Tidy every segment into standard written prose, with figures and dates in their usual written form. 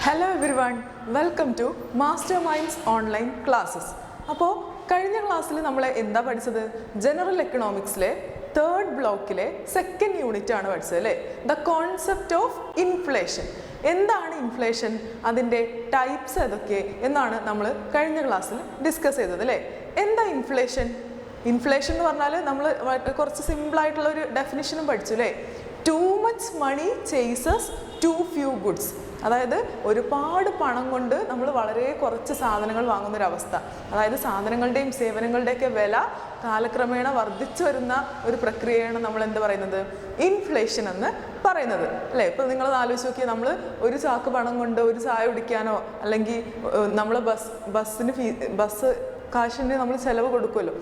Hello everyone, welcome to master minds online classes. അപ്പോൾ കഴിഞ്ഞ ക്ലാസ്സിൽ നമ്മൾ എന്താ പഠിച്ചത്? ജനറൽ എക്കണോമിക്സിലെ തേർഡ് ബ്ലോക്കിലെ സെക്കൻഡ് യൂണിറ്റ് ആണ് പഠിച്ചത് അല്ലേ? The concept of inflation. എന്താണ് ഇൻഫ്ലേഷൻ, അതിൻ്റെ ടൈപ്സ് ഏതൊക്കെ എന്നാണ് നമ്മൾ കഴിഞ്ഞ ക്ലാസ്സിൽ ഡിസ്കസ് ചെയ്തത് അല്ലേ? എന്താ ഇൻഫ്ലേഷൻ? ഇൻഫ്ലേഷൻ എന്ന് പറഞ്ഞാൽ നമ്മൾ കുറച്ച് സിമ്പിളായിട്ടുള്ള ഒരു ഡെഫിനിഷനും പഠിച്ചു അല്ലേ? Too much money chases too few goods. അതായത് ഒരുപാട് പണം കൊണ്ട് നമ്മൾ വളരെ കുറച്ച് സാധനങ്ങൾ വാങ്ങുന്നൊരവസ്ഥ. അതായത് സാധനങ്ങളുടെയും സേവനങ്ങളുടെയൊക്കെ വില കാലക്രമേണ വർദ്ധിച്ചു വരുന്ന ഒരു പ്രക്രിയയാണ് നമ്മൾ എന്ത് പറയുന്നത്? ഇൻഫ്ലേഷൻ എന്ന് പറയുന്നത് അല്ലേ? ഇപ്പോൾ നിങ്ങൾ ആലോചിച്ച് നോക്കിയാൽ നമ്മൾ ഒരു ചാക്ക് പണം കൊണ്ട് ഒരു ചായ കുടിക്കാനോ അല്ലെങ്കിൽ നമ്മൾ ബസ് കാശിന് നമ്മൾ ചിലവ് കൊടുക്കുമല്ലോ.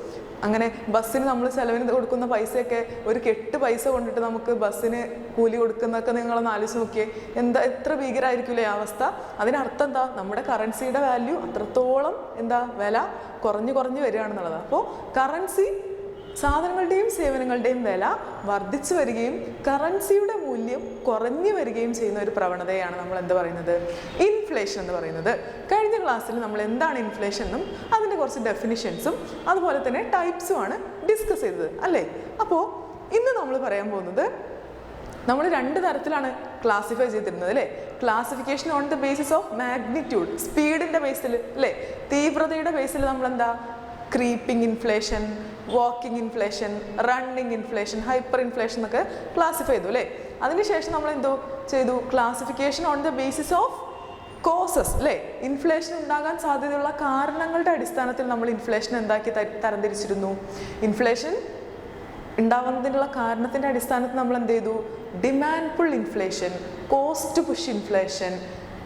അങ്ങനെ ബസ്സിന് നമ്മൾ ചിലവിന് കൊടുക്കുന്ന പൈസയൊക്കെ ഒരു കെട്ട് പൈസ കൊണ്ടിട്ട് നമുക്ക് ബസ്സിന് കൂലി കൊടുക്കുന്നതൊക്കെ നിങ്ങളൊന്ന് ആലോചിച്ച് നോക്കിയേ. എത്ര ഭീകരമായിരിക്കില്ലേ ആ അവസ്ഥ? അതിനർത്ഥം എന്താ? നമ്മുടെ കറൻസിയുടെ വാല്യൂ അത്രത്തോളം വില കുറഞ്ഞു വരികയാണെന്നുള്ളത്. അപ്പോൾ കറൻസി, സാധനങ്ങളുടെയും സേവനങ്ങളുടെയും വില വർദ്ധിച്ചു വരികയും കറൻസിയുടെ മൂല്യം കുറഞ്ഞു വരികയും ചെയ്യുന്ന ഒരു പ്രവണതയാണ് നമ്മൾ എന്ത് പറയുന്നത്? ഇൻഫ്ലേഷൻ എന്ന് പറയുന്നത്. കഴിഞ്ഞ ക്ലാസ്സിൽ നമ്മൾ എന്താണ് ഇൻഫ്ലേഷൻ എന്നും അതിൻ്റെ കുറച്ച് ഡെഫിനിഷൻസും അതുപോലെ തന്നെ ടൈപ്സുമാണ് ഡിസ്കസ് ചെയ്തത് അല്ലേ? അപ്പോൾ ഇന്ന് നമ്മൾ പറയാൻ പോകുന്നത്, നമ്മൾ രണ്ട് തരത്തിലാണ് ക്ലാസിഫൈ ചെയ്തിരുന്നത് അല്ലേ? Classification on the basis of magnitude, സ്പീഡിൻ്റെ ബേസിൽ അല്ലേ? തീവ്രതയുടെ ബേസിൽ നമ്മളെന്താ creeping inflation, walking inflation, running inflation, hyper inflation എന്നൊക്കെ ക്ലാസിഫൈ ചെയ്തു അല്ലേ? അതിനുശേഷം നമ്മൾ എന്തോ ചെയ്തു? Classification on the basis of causes അല്ലേ? ഇൻഫ്ലേഷൻ ഉണ്ടാകാൻ സാധ്യതയുള്ള കാരണങ്ങളുടെ അടിസ്ഥാനത്തിൽ നമ്മൾ ഇൻഫ്ലേഷൻ എന്താക്കി തരംതിരിച്ചിരുന്നു? ഇൻഫ്ലേഷൻ ഉണ്ടാവുന്നതിനുള്ള കാരണത്തിൻ്റെ അടിസ്ഥാനത്തിൽ നമ്മൾ എന്ത് ചെയ്തു? Demand pull inflation, cost push inflation,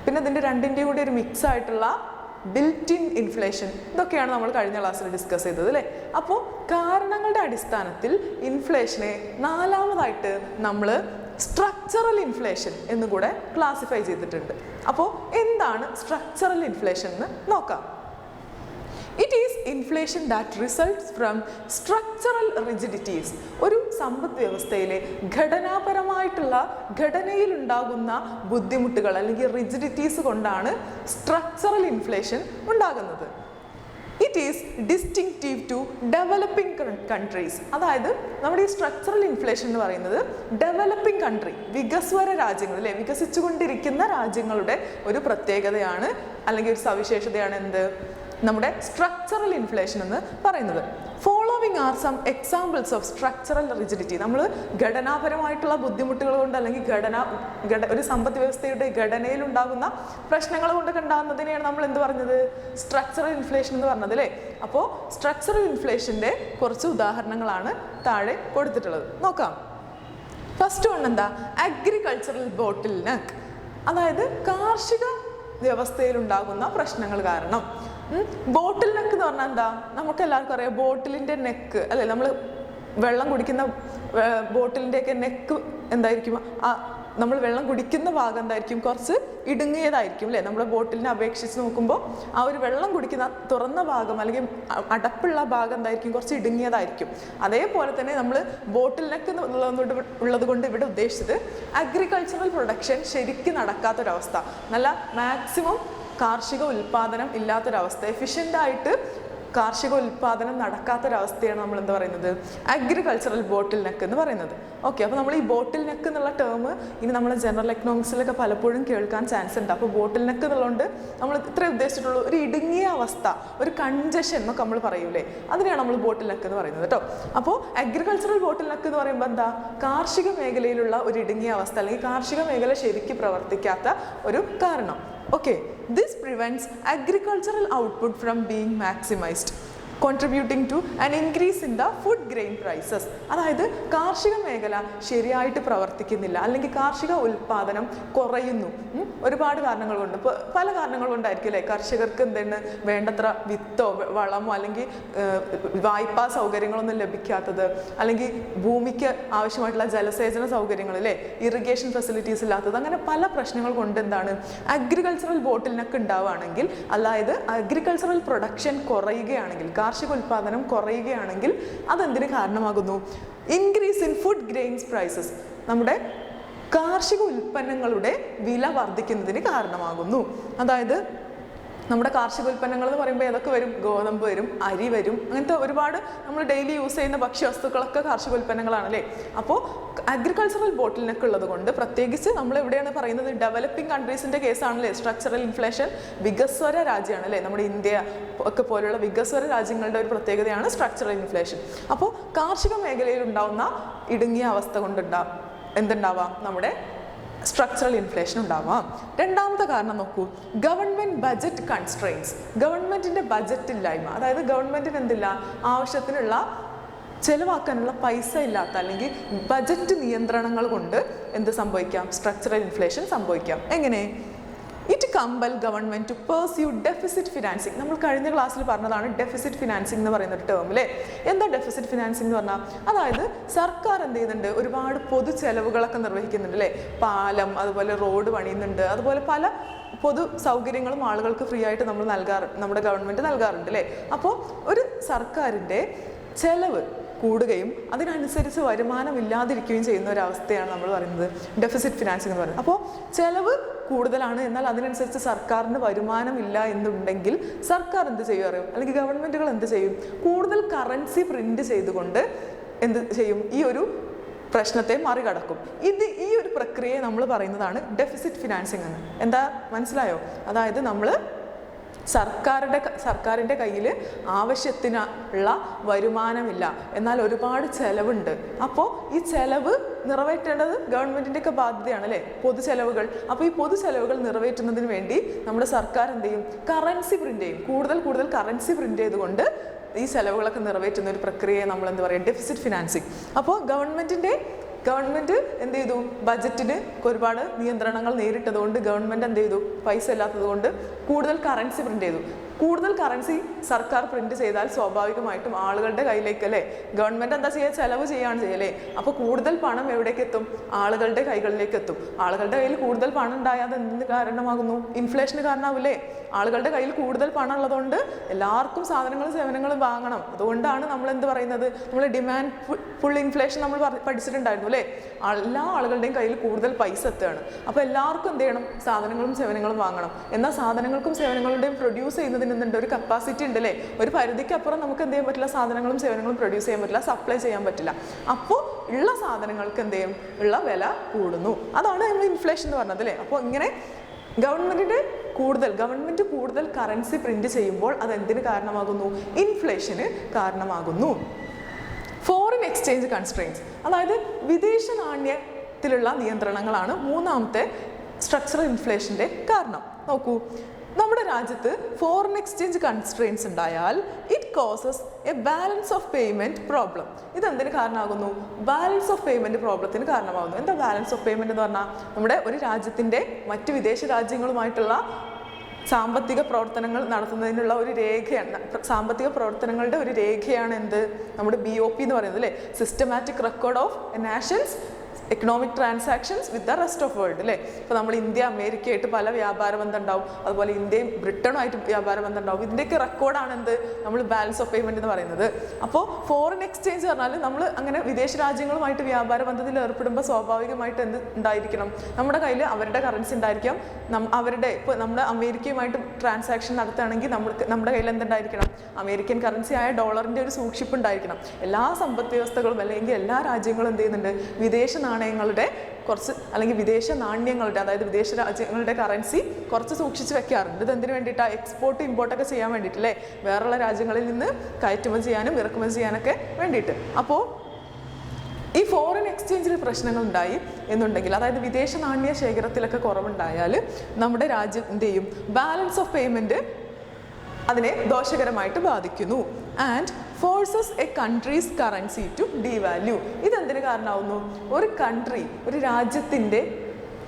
പിന്നെ ഇതിൻ്റെ രണ്ടിൻ്റെയും കൂടി ഒരു മിക്സ് ആയിട്ടുള്ള ബിൽറ്റ് ഇൻ ഇൻഫ്ലേഷൻ, ഇതൊക്കെയാണ് നമ്മൾ കഴിഞ്ഞ ക്ലാസ്സിൽ ഡിസ്കസ് ചെയ്തത് അല്ലേ? അപ്പോൾ കാരണങ്ങളുടെ അടിസ്ഥാനത്തിൽ ഇൻഫ്ലേഷനെ നാലാമതായിട്ട് നമ്മൾ സ്ട്രക്ചറൽ ഇൻഫ്ലേഷൻ എന്നുകൂടെ ക്ലാസിഫൈ ചെയ്തിട്ടുണ്ട്. അപ്പോൾ എന്താണ് സ്ട്രക്ചറൽ ഇൻഫ്ലേഷൻ എന്ന് നോക്കാം. It is inflation that results from structural rigidities. ഒരു സമ്പദ് വ്യവസ്ഥയിലെ ഘടനാപരമായിട്ടുള്ള ഘടനയിലുണ്ടാകുന്ന ബുദ്ധിമുട്ടുകൾ അല്ലെങ്കിൽ റിജിഡിറ്റീസ് കൊണ്ടാണ് സ്ട്രക്ചറൽ ഇൻഫ്ലേഷൻ ഉണ്ടാകുന്നത്. It is distinctive to developing countries. അതായത് നമ്മുടെ ഈ സ്ട്രക്ചറൽ ഇൻഫ്ലേഷൻ എന്ന് പറയുന്നത് ഡെവലപ്പിംഗ് കൺട്രി, വികസ്വര രാജ്യങ്ങൾ അല്ലെ, വികസിച്ചുകൊണ്ടിരിക്കുന്ന രാജ്യങ്ങളുടെ ഒരു പ്രത്യേകതയാണ് അല്ലെങ്കിൽ ഒരു സവിശേഷതയാണ് എന്ത്? നമ്മുടെ സ്ട്രക്ചറൽ ഇൻഫ്ലേഷൻ എന്ന് പറയുന്നത്. Following are some examples of structural rigidity. നമ്മൾ ഘടനാപരമായിട്ടുള്ള ബുദ്ധിമുട്ടുകൾ കൊണ്ട് അല്ലെങ്കിൽ ഒരു സമ്പദ് വ്യവസ്ഥയുടെ ഘടനയിൽ ഉണ്ടാകുന്ന പ്രശ്നങ്ങൾ കൊണ്ട് ഉണ്ടാകുന്നതിനെയാണ് നമ്മൾ എന്ത് പറഞ്ഞത്? സ്ട്രക്ചറൽ ഇൻഫ്ലേഷൻ എന്ന് പറഞ്ഞത് അല്ലേ? അപ്പോൾ സ്ട്രക്ചറൽ ഇൻഫ്ലേഷൻ്റെ കുറച്ച് ഉദാഹരണങ്ങളാണ് താഴെ കൊടുത്തിട്ടുള്ളത്. നോക്കാം. ഫസ്റ്റ് വൺ എന്താ? അഗ്രികൾച്ചറൽ ബോട്ടിൽ നെക്ക്. അതായത് കാർഷിക വ്യവസ്ഥയിലുണ്ടാകുന്ന പ്രശ്നങ്ങൾ കാരണം. ബോട്ടിൽ നെക്ക് എന്ന് പറഞ്ഞാൽ എന്താ? നമുക്ക് എല്ലാവർക്കും അറിയാം, ബോട്ടിലിൻ്റെ നെക്ക് അല്ലെ, നമ്മൾ വെള്ളം കുടിക്കുന്ന ബോട്ടിലിൻ്റെയൊക്കെ നെക്ക് എന്തായിരിക്കും? നമ്മൾ വെള്ളം കുടിക്കുന്ന ഭാഗം എന്തായിരിക്കും? കുറച്ച് ഇടുങ്ങിയതായിരിക്കും അല്ലേ? നമ്മുടെ ബോട്ടിലിനെ അപേക്ഷിച്ച് നോക്കുമ്പോൾ ആ ഒരു വെള്ളം കുടിക്കുന്ന തുറന്ന ഭാഗം അല്ലെങ്കിൽ അടപ്പുള്ള ഭാഗം എന്തായിരിക്കും? കുറച്ച് ഇടുങ്ങിയതായിരിക്കും. അതേപോലെ തന്നെ നമ്മൾ ബോട്ടിൽ നെക്ക് ഉള്ളത് കൊണ്ട് ഇവിടെ ഉദ്ദേശിച്ചത് അഗ്രികൾച്ചറൽ പ്രൊഡക്ഷൻ ശരിക്കും നടക്കാത്തൊരവസ്ഥ, നല്ല മാക്സിമം കാർഷിക ഉൽപ്പാദനം ഇല്ലാത്തൊരവസ്ഥ, എഫിഷ്യൻ്റായിട്ട് കാർഷിക ഉൽപ്പാദനം നടക്കാത്തൊരവസ്ഥയാണ് നമ്മൾ എന്താ പറയുന്നത്? അഗ്രികൾച്ചറൽ ബോട്ടിൽ നെക്ക് എന്ന് പറയുന്നത്. ഓക്കെ, അപ്പോൾ നമ്മൾ ഈ ബോട്ടിൽ നെക്ക് എന്നുള്ള ടേം ഇനി നമ്മൾ ജനറൽ എക്കണോമിക്സിലൊക്കെ പലപ്പോഴും കേൾക്കാൻ ചാൻസ് ഉണ്ട്. അപ്പോൾ ബോട്ടിൽ നെക്ക് എന്നുള്ളതുകൊണ്ട് നമ്മൾ ഇത്ര ഉദ്ദേശിച്ചിട്ടുള്ളൂ ഒരു ഇടുങ്ങിയ അവസ്ഥ, ഒരു കൺജഷൻ എന്നൊക്കെ നമ്മൾ പറയൂലേ, അതിനെയാണ് നമ്മൾ ബോട്ടിൽ നെക്ക് എന്ന് പറയുന്നത് കേട്ടോ. അപ്പോൾ അഗ്രികൾച്ചറൽ ബോട്ടിൽ നെക്ക് എന്ന് പറയുമ്പോൾ എന്താ? കാർഷിക മേഖലയിലുള്ള ഒരു ഇടുങ്ങിയ അവസ്ഥ അല്ലെങ്കിൽ കാർഷിക മേഖല ശരിക്കും പ്രവർത്തിക്കാത്ത ഒരു കാരണം. Okay, this prevents agricultural output from being maximized, contributing to an increase in the food grain prices. അതായത് കാർഷിക മേഖല ശരിയായിട്ട് പ്രവർത്തിക്കുന്നില്ല അല്ലെങ്കിൽ കാർഷിക ഉൽപ്പാദനം കുറയുന്നു. ഒരുപാട് കാരണങ്ങൾ കൊണ്ട്, പല കാരണങ്ങൾ കൊണ്ടായിരിക്കും അല്ലേ? കർഷകർക്ക് എന്താണ് വേണ്ടത്ര വിത്തോ വളമോ അല്ലെങ്കിൽ വായ്പാ സൗകര്യങ്ങളൊന്നും ലഭിക്കാത്തത്, അല്ലെങ്കിൽ ഭൂമിക്ക് ആവശ്യമായിട്ടുള്ള ജലസേചന സൗകര്യങ്ങൾ അല്ലേ, ഇറിഗേഷൻ ഫെസിലിറ്റീസ് ഇല്ലാത്തത്, അങ്ങനെ പല പ്രശ്നങ്ങൾ കൊണ്ട് എന്താണ് അഗ്രികൾച്ചറൽ ബോട്ടിൽ നെക്ക് ഉണ്ടാവുകയാണെങ്കിൽ, അതായത് അഗ്രികൾച്ചറൽ പ്രൊഡക്ഷൻ കുറയുകയാണെങ്കിൽ, കാർഷിക ഉൽപ്പാദനം കുറയുകയാണെങ്കിൽ അതെന്തിന് കാരണമാകുന്നു? Increase in food grains prices. നമ്മുടെ കാർഷിക ഉൽപ്പന്നങ്ങളുടെ വില വർദ്ധിക്കുന്നതിന് കാരണമാകുന്നു. അതായത് നമ്മുടെ കാർഷിക ഉൽപ്പന്നങ്ങൾ എന്ന് പറയുമ്പോൾ ഏതൊക്കെ വരും? ഗോതമ്പ് വരും, അരി വരും, അങ്ങനത്തെ ഒരുപാട് നമ്മൾ ഡെയിലി യൂസ് ചെയ്യുന്ന ഭക്ഷ്യവസ്തുക്കളൊക്കെ കാർഷിക ഉൽപ്പന്നങ്ങളാണല്ലേ. അപ്പോൾ അഗ്രികൾച്ചറൽ ബോട്ടിൽ നെക്ക് ഉള്ളത് കൊണ്ട്, പ്രത്യേകിച്ച് നമ്മൾ എവിടെയാണ് പറയുന്നത്? ഡെവലപ്പിംഗ് കൺട്രീസിൻ്റെ കേസാണല്ലേ സ്ട്രക്ചറൽ ഇൻഫ്ലേഷൻ. വികസ്വര രാജ്യമാണ് അല്ലേ, നമ്മുടെ ഇന്ത്യ ഒക്കെ പോലുള്ള വികസ്വര രാജ്യങ്ങളുടെ ഒരു പ്രത്യേകതയാണ് സ്ട്രക്ചറൽ ഇൻഫ്ലേഷൻ. അപ്പോൾ കാർഷിക മേഖലയിൽ ഉണ്ടാവുന്ന ഇടുങ്ങിയ അവസ്ഥ എന്തുണ്ടാവാം? നമ്മുടെ സ്ട്രക്ചറൽ ഇൻഫ്ലേഷൻ ഉണ്ടാവാം. രണ്ടാമത്തെ കാരണം നോക്കൂ, ഗവൺമെൻറ് ബജറ്റ് കൺസ്ട്രെയിൻസ്. ഗവൺമെൻറ്റിൻ്റെ ബജറ്റ് ഇല്ലായ്മ, അതായത് ഗവൺമെൻറ്റിന് എന്തില്ല, ആവശ്യത്തിനുള്ള ചെലവാക്കാനുള്ള പൈസ ഇല്ലാത്ത അല്ലെങ്കിൽ ബജറ്റ് നിയന്ത്രണങ്ങൾ കൊണ്ട് എന്ത് സംഭവിക്കാം? സ്ട്രക്ചറൽ ഇൻഫ്ലേഷൻ സംഭവിക്കാം. എങ്ങനെ? It compel government to pursue deficit financing. നമ്മൾ കഴിഞ്ഞ ക്ലാസ്സിൽ പറഞ്ഞതാണ് ഡെഫിസിറ്റ് ഫിനാൻസിങ് എന്ന് പറയുന്ന ഒരു ടേം അല്ലേ. എന്താ ഡെഫിസിറ്റ് ഫിനാൻസിങ് എന്ന് പറഞ്ഞാൽ? അതായത് സർക്കാർ എന്ത് ചെയ്യുന്നുണ്ട്? ഒരുപാട് പൊതു ചെലവുകളൊക്കെ നിർവഹിക്കുന്നുണ്ട് അല്ലേ. പാലം, അതുപോലെ റോഡ് പണിയുന്നുണ്ട്, അതുപോലെ പല പൊതു സൗകര്യങ്ങളും ആളുകൾക്ക് ഫ്രീ ആയിട്ട് നമ്മുടെ ഗവൺമെൻറ് നൽകാറുണ്ട് അല്ലേ. അപ്പോൾ ഒരു സർക്കാരിൻ്റെ ചെലവ് കൂടുകയും അതിനനുസരിച്ച് വരുമാനമില്ലാതിരിക്കുകയും ചെയ്യുന്ന ഒരവസ്ഥയാണ് നമ്മൾ പറയുന്നത് ഡെഫിസിറ്റ് ഫിനാൻസിങ് എന്ന് പറയുന്നത്. അപ്പോൾ ചെലവ് കൂടുതലാണ്, എന്നാൽ അതിനനുസരിച്ച് സർക്കാരിന് വരുമാനമില്ല എന്നുണ്ടെങ്കിൽ സർക്കാർ എന്ത് ചെയ്യും അറിയും? അല്ലെങ്കിൽ ഗവൺമെൻറ്റുകൾ എന്ത് ചെയ്യും? കൂടുതൽ കറൻസി പ്രിന്റ് ചെയ്തുകൊണ്ട് എന്ത് ചെയ്യും? ഈ ഒരു പ്രശ്നത്തെ മറികടക്കും. ഈ ഒരു പ്രക്രിയയെ നമ്മൾ പറയുന്നതാണ് ഡെഫിസിറ്റ് ഫിനാൻസിങ് എന്ന്. എന്താ മനസ്സിലായോ? അതായത് നമ്മൾ സർക്കാരിൻ്റെ കയ്യിൽ ആവശ്യത്തിനുള്ള വരുമാനമില്ല, എന്നാൽ ഒരുപാട് ചെലവുണ്ട്. അപ്പോൾ ഈ ചെലവ് നിറവേറ്റേണ്ടത് ഗവൺമെൻറ്റിൻ്റെയൊക്കെ ബാധ്യതയാണ് അല്ലേ, പൊതു ചെലവുകൾ. അപ്പോൾ ഈ പൊതു ചെലവുകൾ നിറവേറ്റുന്നതിന് വേണ്ടി നമ്മുടെ സർക്കാർ എന്ത് ചെയ്യും? കറൻസി പ്രിന്റ് ചെയ്യും. കൂടുതൽ കറൻസി പ്രിന്റ് ചെയ്തുകൊണ്ട് ഈ ചെലവുകളൊക്കെ നിറവേറ്റുന്ന ഒരു പ്രക്രിയയെ നമ്മൾ എന്താ പറയുക? Deficit financing. അപ്പോൾ ഗവൺമെൻറ് എന്ത് ചെയ്തു? ബജറ്റിന് ഒരുപാട് നിയന്ത്രണങ്ങൾ നേരിട്ടതുകൊണ്ട് ഗവൺമെൻറ് എന്ത് ചെയ്തു? പൈസ ഇല്ലാത്തത് കൊണ്ട് കൂടുതൽ കറൻസി പ്രിന്റ് ചെയ്തു. കൂടുതൽ കറൻസി സർക്കാർ പ്രിന്റ് ചെയ്താൽ സ്വാഭാവികമായിട്ടും ആളുകളുടെ കയ്യിലേക്ക് അല്ലേ, ഗവൺമെൻറ് എന്താ ചെയ്യുക? ചെലവ് ചെയ്യുകയാണ് ചെയ്യല്ലേ. അപ്പോൾ കൂടുതൽ പണം എവിടേക്ക് എത്തും? ആളുകളുടെ കൈകളിലേക്ക് എത്തും. ആളുകളുടെ കയ്യിൽ കൂടുതൽ പണം ഉണ്ടായാൽ അത് എന്തിന് കാരണമാകുന്നു? ഇൻഫ്ലേഷന് കാരണമാവില്ലേ. ആളുകളുടെ കയ്യിൽ കൂടുതൽ പണം ഉള്ളതുകൊണ്ട് എല്ലാവർക്കും സാധനങ്ങളും സേവനങ്ങളും വാങ്ങണം. അതുകൊണ്ടാണ് നമ്മൾ എന്ത് പറയുന്നത്? നമ്മൾ ഡിമാൻഡ് ഫുൾ ഇൻഫ്ലേഷൻ നമ്മൾ പഠിച്ചിട്ടുണ്ടായിരുന്നു അല്ലേ. എല്ലാ ആളുകളുടെയും കയ്യിൽ കൂടുതൽ പൈസ എത്തുകയാണ്. അപ്പോൾ എല്ലാവർക്കും എന്ത് ചെയ്യണം? സാധനങ്ങളും സേവനങ്ങളും വാങ്ങണം. എന്നാൽ സാധനങ്ങൾക്കും സേവനങ്ങളുടെയും പ്രൊഡ്യൂസ് ചെയ്യുന്നതിന് എന്തുണ്ട്? ഒരു കപ്പാസിറ്റി ഉണ്ട് അല്ലേ. ഒരു പരിധിക്കപ്പുറം നമുക്ക് എന്ത് ചെയ്യാൻ പറ്റില്ല? സാധനങ്ങളും സേവനങ്ങളും പ്രൊഡ്യൂസ് ചെയ്യാൻ പറ്റില്ല, സപ്ലൈ ചെയ്യാൻ പറ്റില്ല. അപ്പോൾ ഉള്ള സാധനങ്ങൾക്ക് എന്ത് ചെയ്യും? ഉള്ള വില കൂടുന്നു. അതാണ് നമ്മൾ ഇൻഫ്ലേഷൻ എന്ന് പറഞ്ഞത് അല്ലേ. അപ്പോൾ ഇങ്ങനെ ഗവൺമെൻറ് കൂടുതൽ കറൻസി പ്രിന്റ് ചെയ്യുമ്പോൾ അത് എന്തിന് കാരണമാകുന്നു? ഇൻഫ്ലേഷന് കാരണമാകുന്നു. ഫോറിൻ എക്സ്ചേഞ്ച് കൺസ്ട്രെയിൻസ്, അതായത് വിദേശ നാണ്യത്തിലുള്ള നിയന്ത്രണങ്ങളാണ് മൂന്നാമത്തെ സ്ട്രക്ചറൽ ഇൻഫ്ലേഷൻ്റെ കാരണം. നോക്കൂ, നമ്മുടെ രാജ്യത്ത് ഫോറിൻ എക്സ്ചേഞ്ച് കൺസ്ട്രെയിൻസ് ഉണ്ടായാൽ it causes a balance of payment problem. ഇതെന്തിന് കാരണമാകുന്നു? ബാലൻസ് ഓഫ് പേയ്മെൻറ്റ് പ്രോബ്ലത്തിന് കാരണമാകുന്നു. എന്താ ബാലൻസ് ഓഫ് പേയ്മെൻറ്റ് എന്ന് പറഞ്ഞാൽ? നമ്മുടെ ഒരു രാജ്യത്തിൻ്റെ മറ്റ് വിദേശ രാജ്യങ്ങളുമായിട്ടുള്ള സാമ്പത്തിക പ്രവർത്തനങ്ങൾ നടത്തുന്നതിനുള്ള ഒരു രേഖയാണ്, സാമ്പത്തിക പ്രവർത്തനങ്ങളുടെ ഒരു രേഖയാണ് എന്ത്? നമ്മുടെ BOP എന്ന് പറയുന്നത് അല്ലേ. Systematic record of A nations economic transactions with the rest of world അല്ലേ. ഇപ്പോൾ നമ്മൾ ഇന്ത്യ അമേരിക്കയായിട്ട് പല വ്യാപാര ബന്ധം ഉണ്ടാവും, അതുപോലെ ഇന്ത്യയും ബ്രിട്ടനുമായിട്ട് വ്യാപാര ബന്ധം ഉണ്ടാവും. ഇതിൻ്റെയൊക്കെ റെക്കോർഡാണ് എന്ത്? നമ്മൾ ബാലൻസ് ഓഫ് പേയ്മെൻറ്റ് എന്ന് പറയുന്നത്. അപ്പോൾ ഫോറിൻ എക്സ്ചേഞ്ച് പറഞ്ഞാൽ നമ്മൾ അങ്ങനെ വിദേശ രാജ്യങ്ങളുമായിട്ട് വ്യാപാര ബന്ധത്തിൽ ഏർപ്പെടുമ്പോൾ സ്വാഭാവികമായിട്ട് എന്ത് ഉണ്ടായിരിക്കണം? നമ്മുടെ കയ്യിൽ അവരുടെ കറൻസി ഉണ്ടായിരിക്കാം. ഇപ്പോൾ നമ്മുടെ അമേരിക്കയുമായിട്ട് ട്രാൻസാക്ഷൻ നടത്തുകയാണെങ്കിൽ നമ്മുടെ കയ്യിൽ എന്തുണ്ടായിരിക്കണം? അമേരിക്കൻ കറൻസി ആയ ഡോളറിൻ്റെ ഒരു സൂക്ഷിപ്പ് ഉണ്ടായിരിക്കണം. എല്ലാ സമ്പദ് വ്യവസ്ഥകളും അല്ലെങ്കിൽ എല്ലാ രാജ്യങ്ങളും എന്ത് ചെയ്യുന്നുണ്ട്? വിദേശ നാണയങ്ങളുടെ കുറച്ച് അല്ലെങ്കിൽ വിദേശ നാണ്യങ്ങളുടെ, അതായത് വിദേശ രാജ്യങ്ങളുടെ കറൻസി കുറച്ച് സൂക്ഷിച്ച് വെക്കാറുണ്ട്. ഇത് എന്തിനു വേണ്ടിയിട്ടാണ്? എക്സ്പോർട്ട് ഇമ്പോർട്ടൊക്കെ ചെയ്യാൻ വേണ്ടിയിട്ടല്ലേ, വേറെയുള്ള രാജ്യങ്ങളിൽ നിന്ന് കയറ്റുമതി ചെയ്യാനും ഇറക്കുമതി ചെയ്യാനൊക്കെ വേണ്ടിയിട്ട്. അപ്പോൾ ഈ ഫോറിൻ എക്സ്ചേഞ്ചിൽ പ്രശ്നങ്ങൾ ഉണ്ടായി എന്നുണ്ടെങ്കിൽ, അതായത് വിദേശ നാണ്യ ശേഖരത്തിലൊക്കെ കുറവുണ്ടായാൽ നമ്മുടെ രാജ്യം എന്ത് ചെയ്യും? ബാലൻസ് ഓഫ് പേയ്മെൻറ്റ് അതിനെ ദോഷകരമായിട്ട് ബാധിക്കുന്നു. And forces a country's currency to devalue. ഇതെന്തിന് കാരണമാവുന്നു? ഒരു രാജ്യത്തിൻ്റെ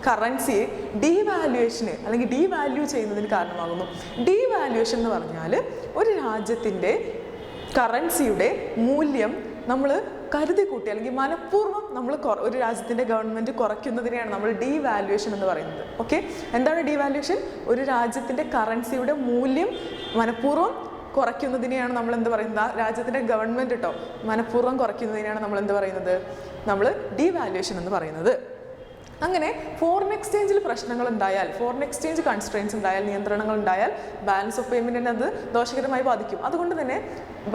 കറൻസിയെ ഡീവാല്യുവേഷന് അല്ലെങ്കിൽ ഡീവാല്യൂ ചെയ്യുന്നതിന് കാരണമാകുന്നു. ഡീവാല്യുവേഷൻ എന്ന് പറഞ്ഞാൽ ഒരു രാജ്യത്തിൻ്റെ കറൻസിയുടെ മൂല്യം നമ്മൾ കരുതി കൂട്ടി അല്ലെങ്കിൽ മനഃപൂർവ്വം നമ്മൾ ഒരു രാജ്യത്തിൻ്റെ ഗവൺമെൻറ് കുറയ്ക്കുന്നതിനെയാണ് നമ്മൾ ഡീവാല്യുവേഷൻ എന്ന് പറയുന്നത്. ഓക്കെ, എന്താണ് ഡീവാല്യുവേഷൻ? ഒരു രാജ്യത്തിൻ്റെ കറൻസിയുടെ മൂല്യം മനഃപൂർവ്വം കുറയ്ക്കുന്നതിനെയാണ് നമ്മൾ എന്ത് പറയുന്നത്? രാജ്യത്തിൻ്റെ ഗവൺമെൻറ് മനഃപൂർവ്വം കുറയ്ക്കുന്നതിനെയാണ് നമ്മൾ എന്ത് പറയുന്നത്? നമ്മൾ ഡീവാല്യുവേഷൻ എന്ന് പറയുന്നത്. അങ്ങനെ ഫോറിൻ എക്സ്ചേഞ്ചിൽ പ്രശ്നങ്ങൾ ഉണ്ടായാൽ, ഫോറിൻ എക്സ്ചേഞ്ച് കൺസ്ട്രെയിൻസ് ഉണ്ടായാൽ, നിയന്ത്രണങ്ങൾ ഉണ്ടായാൽ ബാലൻസ് ഓഫ് പേയ്മെൻറ്റിനെ അത് ദോഷകരമായി ബാധിക്കും. അതുകൊണ്ട് തന്നെ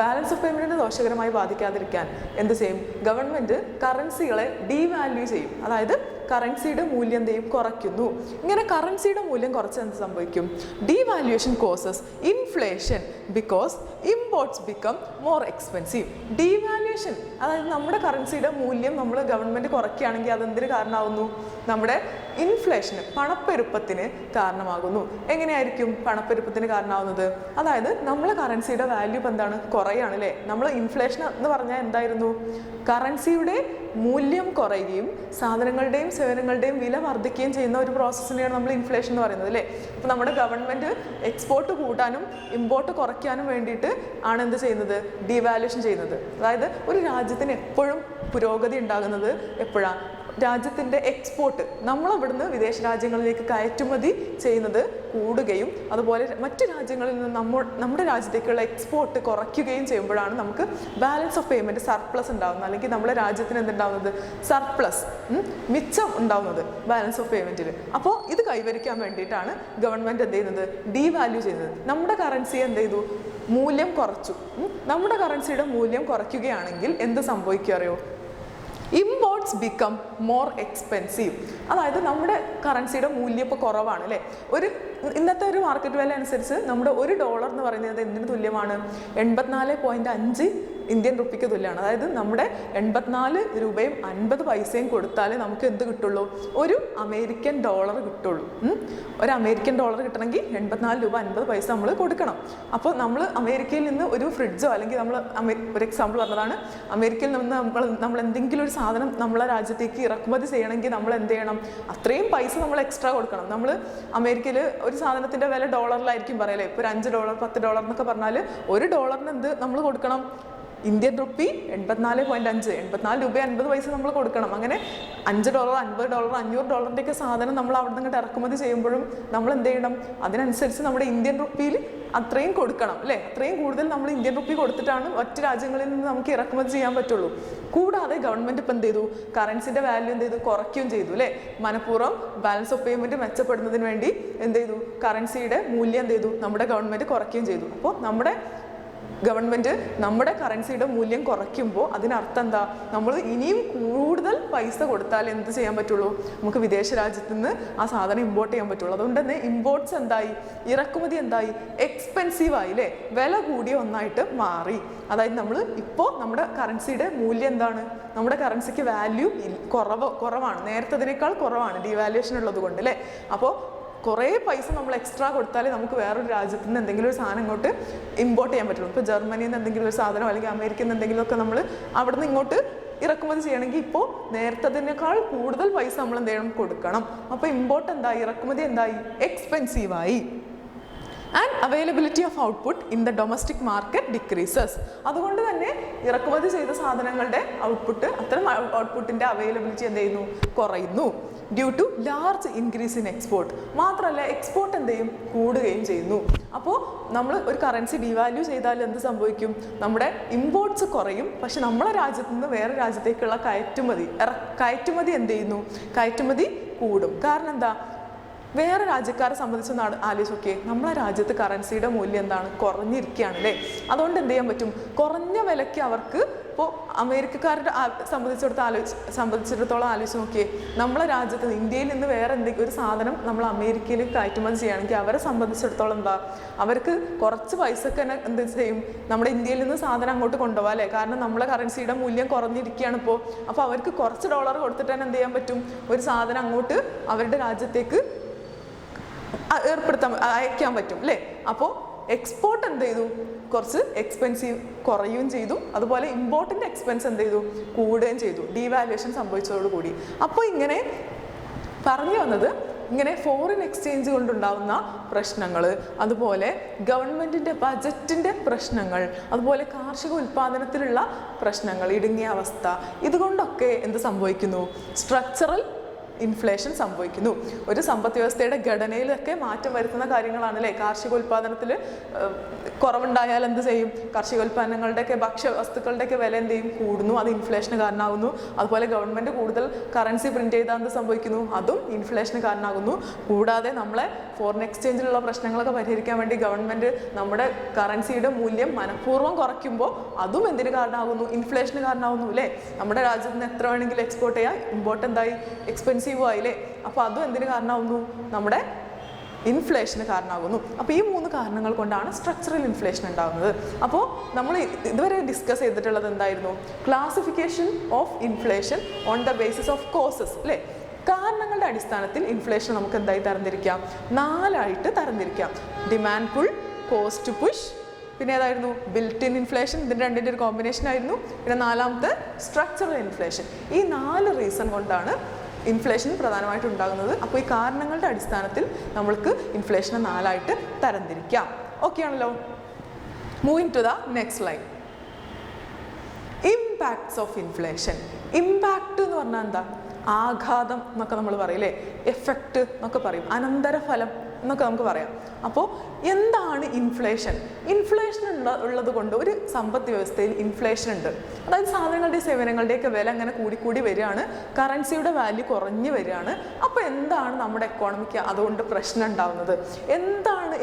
ബാലൻസ് ഓഫ് പേയ്മെൻറ്റിനെ ദോഷകരമായി ബാധിക്കാതിരിക്കാൻ എന്ത് ചെയ്യും? ഗവൺമെൻറ് കറൻസികളെ ഡീവാല്യൂ ചെയ്യും. അതായത് കറൻസിയുടെ മൂല്യം എന്ത് ചെയ്യും? കുറയ്ക്കുന്നു. ഇങ്ങനെ കറൻസിയുടെ മൂല്യം കുറച്ച് എന്ത് സംഭവിക്കും? Devaluation causes inflation because imports become more expensive. Devaluation അതായത് നമ്മുടെ കറൻസിയുടെ മൂല്യം നമ്മൾ ഗവൺമെൻറ് കുറയ്ക്കുകയാണെങ്കിൽ അതെന്തിന് കാരണമാകുന്നു? നമ്മുടെ ഇൻഫ്ലേഷന്, പണപ്പെരുപ്പത്തിന് കാരണമാകുന്നു. എങ്ങനെയായിരിക്കും പണപ്പെരുപ്പത്തിന് കാരണമാകുന്നത്? അതായത് നമ്മളെ കറൻസിയുടെ വാല്യൂ ഇപ്പം എന്താണ്? കുറയാണ് അല്ലേ? നമ്മൾ ഇൻഫ്ലേഷൻ എന്ന് പറഞ്ഞാൽ എന്തായിരുന്നു? കറൻസിയുടെ മൂല്യം കുറയുകയും സാധനങ്ങളുടെയും സേവനങ്ങളുടെയും വില വർദ്ധിക്കുകയും ചെയ്യുന്ന ഒരു പ്രോസസ്സിനെയാണ് നമ്മൾ ഇൻഫ്ലേഷൻ എന്ന് പറയുന്നത് അല്ലേ? അപ്പോൾ നമ്മുടെ ഗവൺമെൻറ് എക്സ്പോർട്ട് കൂട്ടാനും ഇമ്പോർട്ട് കുറയ്ക്കാനും വേണ്ടിയിട്ട് ആണ് എന്ത് ചെയ്യുന്നത്? ഡീവാല്യൂഷൻ ചെയ്യുന്നത്. അതായത് ഒരു രാജ്യത്തിന് എപ്പോഴും പുരോഗതി ഉണ്ടാകുന്നത് എപ്പോഴാണ്? രാജ്യത്തിൻ്റെ എക്സ്പോർട്ട്, നമ്മളവിടുന്ന് വിദേശ രാജ്യങ്ങളിലേക്ക് കയറ്റുമതി ചെയ്യുന്നത് കൂടുകയും അതുപോലെ മറ്റ് രാജ്യങ്ങളിൽ നിന്ന് നമ്മുടെ രാജ്യത്തേക്കുള്ള എക്സ്പോർട്ട് കുറയ്ക്കുകയും ചെയ്യുമ്പോഴാണ് നമുക്ക് ബാലൻസ് ഓഫ് പേയ്മെൻറ്റ് സർപ്ലസ് ഉണ്ടാകുന്നത്. അല്ലെങ്കിൽ നമ്മുടെ രാജ്യത്തിന് എന്തുണ്ടാവുന്നത്? സർപ്ലസ്, മിച്ചം ഉണ്ടാവുന്നത് ബാലൻസ് ഓഫ് പേയ്മെൻറ്റിൽ. അപ്പോൾ ഇത് കൈവരിക്കാൻ വേണ്ടിയിട്ടാണ് ഗവൺമെൻറ് എന്ത് ചെയ്യുന്നത്? ഡീവാല്യൂ ചെയ്യുന്നത്. നമ്മുടെ കറൻസി എന്ത് ചെയ്തു? മൂല്യം കുറച്ചു. നമ്മുടെ കറൻസിയുടെ മൂല്യം കുറയ്ക്കുകയാണെങ്കിൽ എന്ത് സംഭവിക്കുക അറിയോ? Imports become more expensive. അതായത് നമ്മുടെ കറൻസിയുടെ മൂല്യം ഇപ്പോൾ കുറവാണ് അല്ലേ? ഇന്നത്തെ ഒരു മാർക്കറ്റ് വാല്യൂ അനുസരിച്ച് നമ്മുടെ $1 എന്ന് പറയുന്നത് എന്തിന് തുല്യമാണ്? 84.5 ഇന്ത്യൻ റുപ്പിക്ക് തുല്യമാണ്. അതായത് നമ്മുടെ 84 രൂപയും 50 പൈസയും കൊടുത്താലേ നമുക്ക് എന്ത് കിട്ടുള്ളൂ? ഒരു അമേരിക്കൻ ഡോളർ കിട്ടുള്ളൂ. ഒരു അമേരിക്കൻ ഡോളർ കിട്ടണമെങ്കിൽ 84 രൂപ 50 പൈസ നമ്മൾ കൊടുക്കണം. അപ്പോൾ നമ്മൾ അമേരിക്കയിൽ നിന്ന് ഒരു ഫ്രിഡ്ജോ അല്ലെങ്കിൽ നമ്മൾ ഒരു എക്സാമ്പിൾ പറഞ്ഞതാണ്, അമേരിക്കയിൽ നിന്ന് നമ്മൾ എന്തെങ്കിലും ഒരു സാധനം നമ്മളെ രാജ്യത്തേക്ക് ഇറക്കുമതി ചെയ്യണമെങ്കിൽ നമ്മൾ എന്ത് ചെയ്യണം? അത്രയും പൈസ നമ്മൾ എക്സ്ട്രാ കൊടുക്കണം. നമ്മൾ അമേരിക്കയിൽ ഒരു സാധനത്തിൻ്റെ വില ഡോളറിലായിരിക്കും പറയല്ലേ? ഇപ്പോൾ ഒരു $5 $10 എന്നൊക്കെ പറഞ്ഞാൽ $1 എന്ത് നമ്മൾ കൊടുക്കണം? ഇന്ത്യൻ റുപ്പി 84.5, 84 രൂപ 50 പൈസ നമ്മൾ കൊടുക്കണം. അങ്ങനെ $5 $50 $500 സാധനം നമ്മൾ അവിടെ നിന്ന് ഇറക്കുമതി ചെയ്യുമ്പോഴും നമ്മൾ എന്ത് ചെയ്യണം? അതിനനുസരിച്ച് നമ്മുടെ ഇന്ത്യൻ റുപ്പിയിൽ അത്രയും കൊടുക്കണം അല്ലേ? അത്രയും കൂടുതൽ നമ്മൾ ഇന്ത്യൻ റുപ്പി കൊടുത്തിട്ടാണ് മറ്റ് രാജ്യങ്ങളിൽ നിന്ന് നമുക്ക് ഇറക്കുമതി ചെയ്യാൻ പറ്റുള്ളൂ. കൂടാതെ ഗവൺമെൻറ് ഇപ്പം എന്ത് ചെയ്തു? കറൻസിൻ്റെ വാല്യൂ എന്ത് ചെയ്തു? കുറയ്ക്കുകയും ചെയ്തു അല്ലേ? മനഃപൂർവ്വം ബാലൻസ് ഓഫ് പേയ്മെൻറ്റ് മെച്ചപ്പെടുന്നതിന് വേണ്ടി എന്ത് ചെയ്തു? കറൻസിയുടെ മൂല്യം എന്ത് ചെയ്തു? നമ്മുടെ ഗവൺമെൻറ് കുറയ്ക്കുകയും ചെയ്തു. അപ്പോൾ നമ്മുടെ ഗവൺമെൻറ് നമ്മുടെ കറൻസിയുടെ മൂല്യം കുറയ്ക്കുമ്പോൾ അതിനർത്ഥം എന്താ? നമ്മൾ ഇനിയും കൂടുതൽ പൈസ കൊടുത്താൽ എന്ത് ചെയ്യാൻ പറ്റുള്ളൂ? നമുക്ക് വിദേശ രാജ്യത്ത് നിന്ന് ആ സാധനം ഇമ്പോർട്ട് ചെയ്യാൻ പറ്റുള്ളൂ. അതുകൊണ്ട് തന്നെ ഇമ്പോർട്ട്സ് എന്തായി? ഇറക്കുമതി എന്തായി? എക്സ്പെൻസീവായി അല്ലേ? വില കൂടിയ ഒന്നായിട്ട് മാറി. അതായത് നമ്മൾ ഇപ്പോൾ നമ്മുടെ കറൻസിയുടെ മൂല്യം എന്താണ്? നമ്മുടെ കറൻസിക്ക് വാല്യൂ കുറവാണ്, നേരത്തതിനേക്കാൾ കുറവാണ് ഡീവാല്യൂഷൻ ഉള്ളത് കൊണ്ട് അല്ലേ? അപ്പോൾ കുറേ പൈസ നമ്മൾ എക്സ്ട്രാ കൊടുത്താലേ നമുക്ക് വേറൊരു രാജ്യത്ത് നിന്ന് എന്തെങ്കിലും ഒരു സാധനം ഇങ്ങോട്ട് ഇമ്പോർട്ട് ചെയ്യാൻ പറ്റുള്ളൂ. ഇപ്പോൾ ജർമ്മനിയിൽ നിന്ന് എന്തെങ്കിലും ഒരു സാധനം അല്ലെങ്കിൽ അമേരിക്കയിൽ നിന്ന് എന്തെങ്കിലുമൊക്കെ നമ്മൾ അവിടെ നിന്ന് ഇങ്ങോട്ട് ഇറക്കുമതി ചെയ്യണമെങ്കിൽ ഇപ്പോൾ നേരത്തതിനേക്കാൾ കൂടുതൽ പൈസ നമ്മൾ എന്ത് ചെയ്യണം? കൊടുക്കണം. അപ്പോൾ ഇമ്പോർട്ട് എന്തായി? ഇറക്കുമതി എന്തായി? എക്സ്പെൻസീവായി. And availability of output in the domestic market decreases. അതുകൊണ്ട് തന്നെ ഇറക്കുമതി ചെയ്ത സാധനങ്ങളുടെ അത്തരം ഔട്ട്പുട്ടിൻ്റെ അവൈലബിലിറ്റി എന്ത് ചെയ്യുന്നു? കുറയുന്നു. Due to large increase in export. മാത്രമല്ല എക്സ്പോർട്ട് എന്ത് ചെയ്യും? കൂടുകയും ചെയ്യുന്നു. അപ്പോൾ നമ്മൾ ഒരു കറൻസി ഡിവാല്യൂ ചെയ്താൽ എന്ത് സംഭവിക്കും? നമ്മുടെ ഇമ്പോർട്ട്സ് കുറയും, പക്ഷെ നമ്മളെ രാജ്യത്ത് നിന്ന് വേറെ രാജ്യത്തേക്കുള്ള കയറ്റുമതി എന്ത് ചെയ്യുന്നു? കയറ്റുമതി കൂടും. കാരണം എന്താ? വേറെ രാജ്യക്കാരെ സംബന്ധിച്ചൊന്ന് ആലോചിച്ച് നോക്കിയേ, നമ്മളെ രാജ്യത്ത് കറൻസിയുടെ മൂല്യം എന്താണ്? കുറഞ്ഞിരിക്കുകയാണ് അല്ലേ? അതുകൊണ്ട് എന്ത് ചെയ്യാൻ പറ്റും? കുറഞ്ഞ വിലയ്ക്ക് അവർക്ക് ഇപ്പോൾ അമേരിക്കക്കാരുടെ സംബന്ധിച്ചിടത്തോളം ആലോചിച്ച് നോക്കിയേ, നമ്മളെ രാജ്യത്ത് ഇന്ത്യയിൽ നിന്ന് വേറെ എന്തെങ്കിലും ഒരു സാധനം നമ്മൾ അമേരിക്കയിൽ കയറ്റുമതി ചെയ്യുകയാണെങ്കിൽ അവരെ സംബന്ധിച്ചിടത്തോളം എന്താ? അവർക്ക് കുറച്ച് പൈസക്ക് തന്നെ എന്ത് ചെയ്യും? നമ്മുടെ ഇന്ത്യയിൽ നിന്ന് സാധനം അങ്ങോട്ട് കൊണ്ടുപോകാം അല്ലേ? കാരണം നമ്മളെ കറൻസിയുടെ മൂല്യം കുറഞ്ഞിരിക്കുകയാണ് ഇപ്പോൾ. അപ്പോൾ അവർക്ക് കുറച്ച് ഡോളർ കൊടുത്തിട്ട് തന്നെ എന്ത് ചെയ്യാൻ പറ്റും? ഒരു സാധനം അങ്ങോട്ട് അവരുടെ രാജ്യത്തേക്ക് അയക്കാൻ പറ്റും അല്ലേ? അപ്പോൾ എക്സ്പോർട്ട് എന്ത് ചെയ്തു? കുറച്ച് എക്സ്പെൻസീവ് കുറയുകയും ചെയ്തു. അതുപോലെ ഇമ്പോർട്ടിൻ്റെ എക്സ്പെൻസ് എന്ത് ചെയ്തു? കൂടുകയും ചെയ്തു, ഡീവാല്യൂഷൻ സംഭവിച്ചതോടുകൂടി. അപ്പോൾ ഇങ്ങനെ പറഞ്ഞു വന്നത്, ഇങ്ങനെ ഫോറിൻ എക്സ്ചേഞ്ച് കൊണ്ടുണ്ടാകുന്ന പ്രശ്നങ്ങൾ, അതുപോലെ ഗവൺമെൻറ്റിൻ്റെ ബജറ്റിൻ്റെ പ്രശ്നങ്ങൾ, അതുപോലെ കാർഷിക ഉൽപ്പാദനത്തിലുള്ള പ്രശ്നങ്ങൾ, ഇടുങ്ങിയ അവസ്ഥ, ഇതുകൊണ്ടൊക്കെ എന്ത് സംഭവിക്കുന്നു? സ്ട്രക്ചറൽ ഇൻഫ്ലേഷൻ സംഭവിക്കുന്നു. ഒരു സമ്പദ് വ്യവസ്ഥയുടെ ഘടനയിലൊക്കെ മാറ്റം വരുത്തുന്ന കാര്യങ്ങളാണ് അല്ലേ. കാർഷികോൽപാദനത്തിൽ കുറവുണ്ടായാൽ എന്ത് ചെയ്യും? കാർഷികോൽപ്പന്നങ്ങളുടെയൊക്കെ ഭക്ഷ്യവസ്തുക്കളുടെയൊക്കെ വില എന്ത് ചെയ്യും? കൂടുന്നു. അത് ഇൻഫ്ലേഷന് കാരണമാകുന്നു. അതുപോലെ ഗവൺമെൻറ് കൂടുതൽ കറൻസി പ്രിന്റ് ചെയ്താൽ എന്ത് സംഭവിക്കുന്നു? അതും ഇൻഫ്ലേഷന് കാരണമാകുന്നു. കൂടാതെ നമ്മളെ ഫോറിൻ എക്സ്ചേഞ്ചിലുള്ള പ്രശ്നങ്ങളൊക്കെ പരിഹരിക്കാൻ വേണ്ടി ഗവൺമെൻറ് നമ്മുടെ കറൻസിയുടെ മൂല്യം മനഃപൂർവ്വം കുറയ്ക്കുമ്പോൾ അതും എന്തിന് കാരണമാകുന്നു? ഇൻഫ്ലേഷന് കാരണമാകുന്നു അല്ലേ. നമ്മുടെ രാജ്യത്ത് നിന്ന് എത്ര വേണമെങ്കിലും എക്സ്പോർട്ട് ചെയ്യാം, ഇമ്പോർട്ട് എന്തായി? എക്സ്പെൻസീവ് ആയില്ലേ. അപ്പോൾ അതും എന്തിന് കാരണമാകുന്നു? നമ്മുടെ ഇൻഫ്ലേഷന് കാരണമാകുന്നു. അപ്പോൾ ഈ 3 കാരണങ്ങൾ കൊണ്ടാണ് സ്ട്രക്ചറൽ ഇൻഫ്ലേഷൻ ഉണ്ടാകുന്നത്. അപ്പോൾ നമ്മൾ ഇതുവരെ ഡിസ്കസ് ചെയ്തിട്ടുള്ളത് എന്തായിരുന്നു? Classification of inflation on the basis of causes അല്ലേ. കാരണങ്ങളുടെ അടിസ്ഥാനത്തിൽ ഇൻഫ്ലേഷൻ നമുക്ക് എന്തായി തരംതിരിക്കാം? 4 തരംതിരിക്കാം. ഡിമാൻഡ് പുൾ, കോസ്റ്റ് പുഷ്, പിന്നെ ഏതായിരുന്നു? Built in inflation. ഇതിൻ്റെ രണ്ടിൻ്റെ ഒരു കോമ്പിനേഷൻ ആയിരുന്നു. പിന്നെ 4ാമത്തെ സ്ട്രക്ചറൽ ഇൻഫ്ലേഷൻ. ഈ 4 റീസൺ കൊണ്ടാണ് ഇൻഫ്ലേഷൻ പ്രധാനമായിട്ട് ഉണ്ടാകുന്നത്. അപ്പോൾ ഈ കാരണങ്ങളുടെ അടിസ്ഥാനത്തിൽ നമ്മൾക്ക് ഇൻഫ്ലേഷനെ 4 തരംതിരിക്കാം. ഓക്കെ ആണല്ലോ. Moving to the next slide. Impacts of inflation. Impact എന്ന് പറഞ്ഞാൽ എന്താ? ആഘാതം എന്നൊക്കെ നമ്മൾ പറയില്ലേ. എഫക്റ്റ് എന്നൊക്കെ പറയും. അനന്തരഫലം എന്നൊക്കെ നമുക്ക് പറയാം. അപ്പോൾ എന്താണ് ഇൻഫ്ലേഷൻ? ഇൻഫ്ലേഷൻ ഉള്ളത് കൊണ്ട് ഒരു സമ്പദ് വ്യവസ്ഥയിൽ ഇൻഫ്ലേഷൻ ഉണ്ട്. അതായത് സാധനങ്ങളുടെയും സേവനങ്ങളുടെയൊക്കെ വില അങ്ങനെ കൂടിക്കൂടി വരികയാണ്, കറൻസിയുടെ വാല്യൂ കുറഞ്ഞു വരികയാണ്. അപ്പോൾ എന്താണ് നമ്മുടെ എക്കോണമിക്ക് അതുകൊണ്ട് പ്രശ്നം ഉണ്ടാകുന്നത്?